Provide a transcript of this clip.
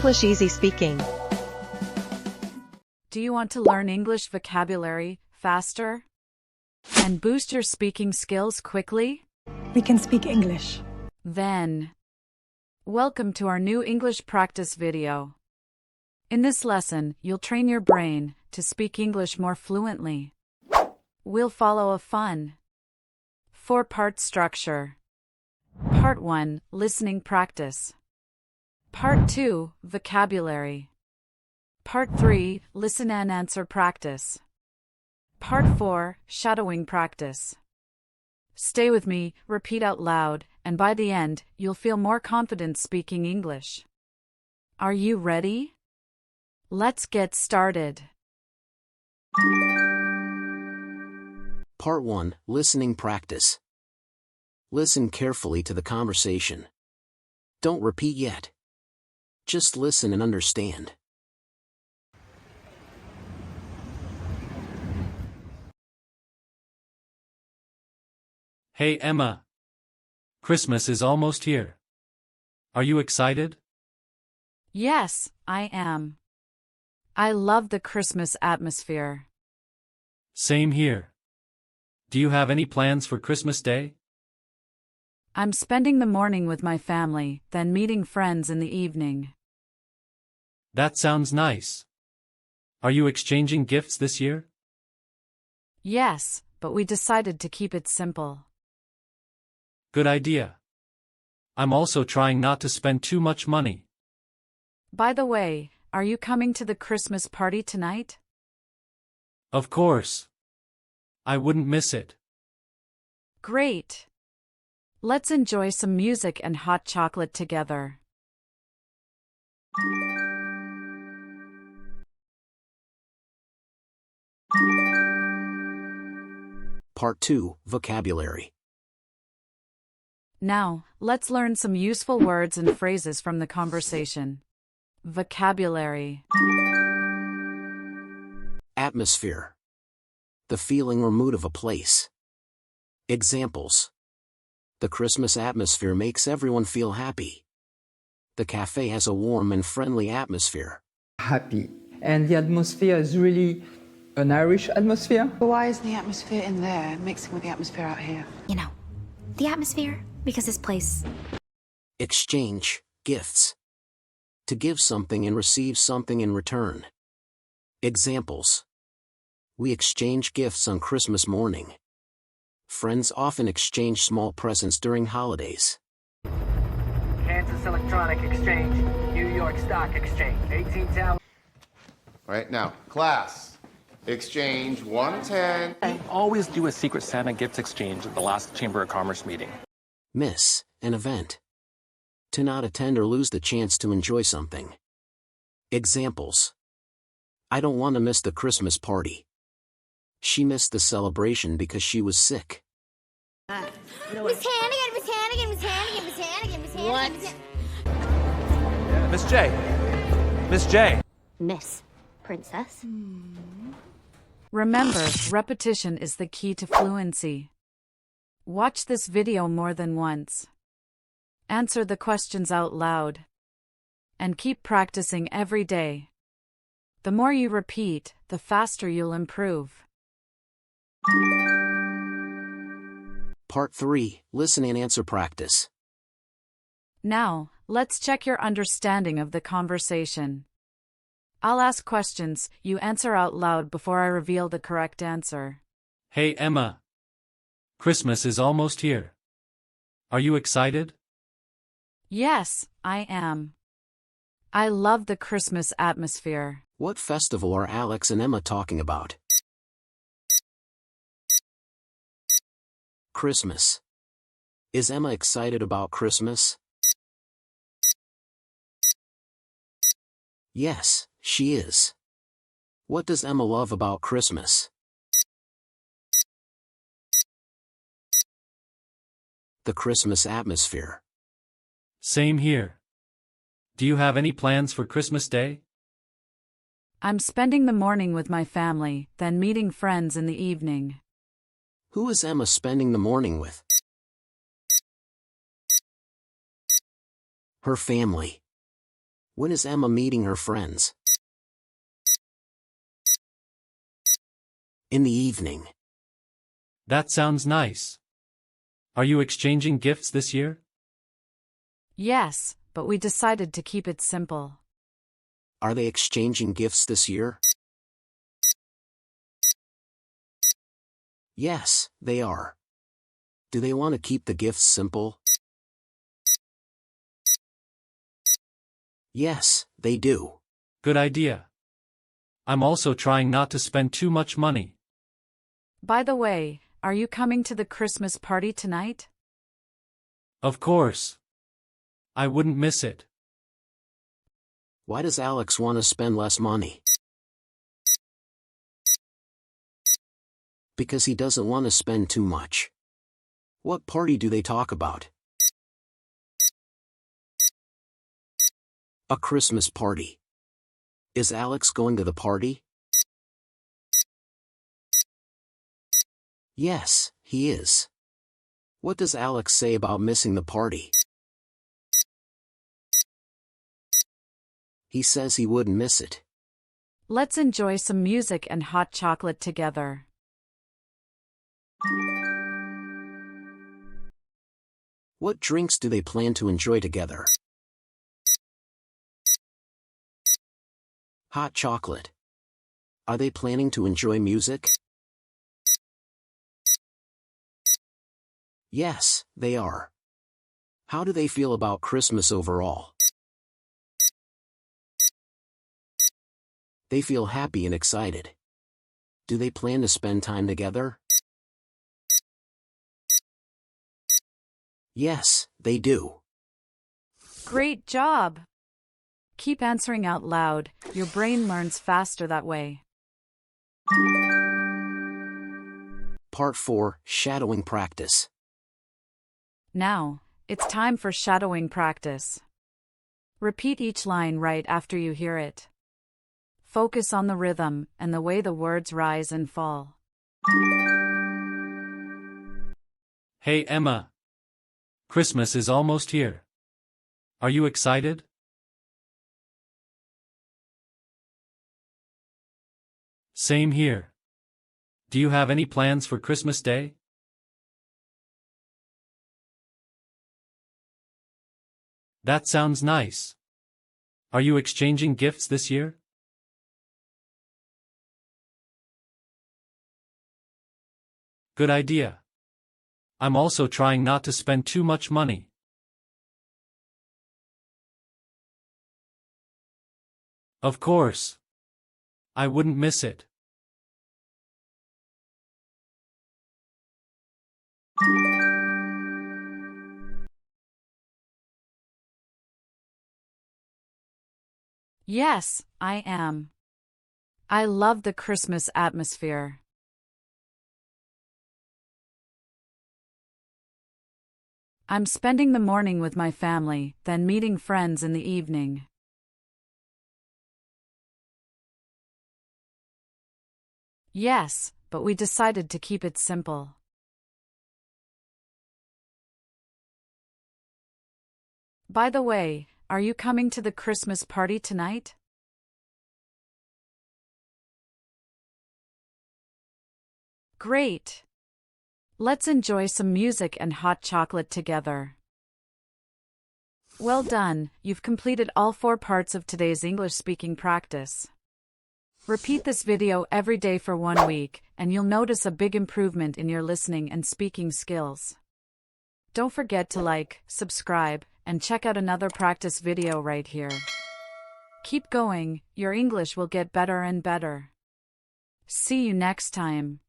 English Easy Speaking. Do you want to learn English vocabulary faster and boost your speaking skills quickly? We can speak English. Then, welcome to our new English practice video. In this lesson, you'll train your brain to speak English more fluently. We'll follow a fun 4-part structure. Part 1, listening practice. Part 2, vocabulary. Part 3, listen and answer practice. Part 4, shadowing practice. Stay with me, repeat out loud, and by the end, you'll feel more confident speaking English. Are you ready? Let's get started. Part 1, listening practice. Listen carefully to the conversation. Don't repeat yet. Just listen and understand. Hey Emma. Christmas is almost here. Are you excited? Yes, I am. I love the Christmas atmosphere. Same here. Do you have any plans for Christmas Day? I'm spending the morning with my family, then meeting friends in the evening. That sounds nice. Are you exchanging gifts this year? Yes, but we decided to keep it simple. Good idea. I'm also trying not to spend too much money. By the way, are you coming to the Christmas party tonight? Of course. I wouldn't miss it. Great. Let's enjoy some music and hot chocolate together. Part 2, vocabulary. Now, let's learn some useful words and phrases from the conversation. Vocabulary. Atmosphere. The feeling or mood of a place. Examples. The Christmas atmosphere makes everyone feel happy. The cafe has a warm and friendly atmosphere. Happy. And the atmosphere is really an Irish atmosphere. Why isn't the atmosphere in there mixing with the atmosphere out here? You know, the atmosphere, because this place... Exchange, gifts. To give something and receive something in return. Examples. We exchange gifts on Christmas morning. Friends often exchange small presents during holidays. Kansas Electronic Exchange, New York Stock Exchange, 18 Tower. All right, now, class, exchange 110. I always do a Secret Santa gift exchange at the last Chamber of Commerce meeting. Miss an event. To not attend or lose the chance to enjoy something. Examples. I don't want to miss the Christmas party. She missed the celebration because she was sick. Miss Hannigan, Miss Hannigan, Miss Hannigan, Miss Hannigan, Miss Hannigan. What? Miss J. Miss J. Miss Princess. Remember, repetition is the key to fluency. Watch this video more than once. Answer the questions out loud. And keep practicing every day. The more you repeat, the faster you'll improve. Part 3, listen and answer practice. Now, let's check your understanding of the conversation. I'll ask questions, you answer out loud before I reveal the correct answer. Hey Emma. Christmas is almost here. Are you excited? Yes, I am. I love the Christmas atmosphere. What festival are Alex and Emma talking about? Christmas. Is Emma excited about Christmas? Yes, she is. What does Emma love about Christmas? The Christmas atmosphere. Same here. Do you have any plans for Christmas Day? I'm spending the morning with my family, then meeting friends in the evening. Who is Emma spending the morning with? Her family. When is Emma meeting her friends? In the evening. That sounds nice. Are you exchanging gifts this year? Yes, but we decided to keep it simple. Are they exchanging gifts this year? Yes, they are. Do they want to keep the gifts simple? Yes, they do. Good idea. I'm also trying not to spend too much money. By the way, are you coming to the Christmas party tonight? Of course. I wouldn't miss it. Why does Alex want to spend less money? Because he doesn't want to spend too much. What party do they talk about? A Christmas party. Is Alex going to the party? Yes, he is. What does Alex say about missing the party? He says he wouldn't miss it. Let's enjoy some music and hot chocolate together. What drinks do they plan to enjoy together? Hot chocolate. Are they planning to enjoy music? Yes, they are. How do they feel about Christmas overall? They feel happy and excited. Do they plan to spend time together? Yes, they do. Great job! Keep answering out loud, your brain learns faster that way. Part 4, Shadowing Practice. Now, it's time for shadowing practice. Repeat each line right after you hear it. Focus on the rhythm and the way the words rise and fall. Hey Emma. Christmas is almost here. Are you excited? Same here. Do you have any plans for Christmas Day? That sounds nice. Are you exchanging gifts this year? Good idea. I'm also trying not to spend too much money. Of course. I wouldn't miss it. Yes, I am. I love the Christmas atmosphere. I'm spending the morning with my family, then meeting friends in the evening. Yes, but we decided to keep it simple. By the way, are you coming to the Christmas party tonight? Great! Let's enjoy some music and hot chocolate together. Well done, you've completed all 4 parts of today's English speaking practice. Repeat this video every day for 1 week, and you'll notice a big improvement in your listening and speaking skills. Don't forget to like, subscribe, and check out another practice video right here. Keep going, your English will get better and better. See you next time.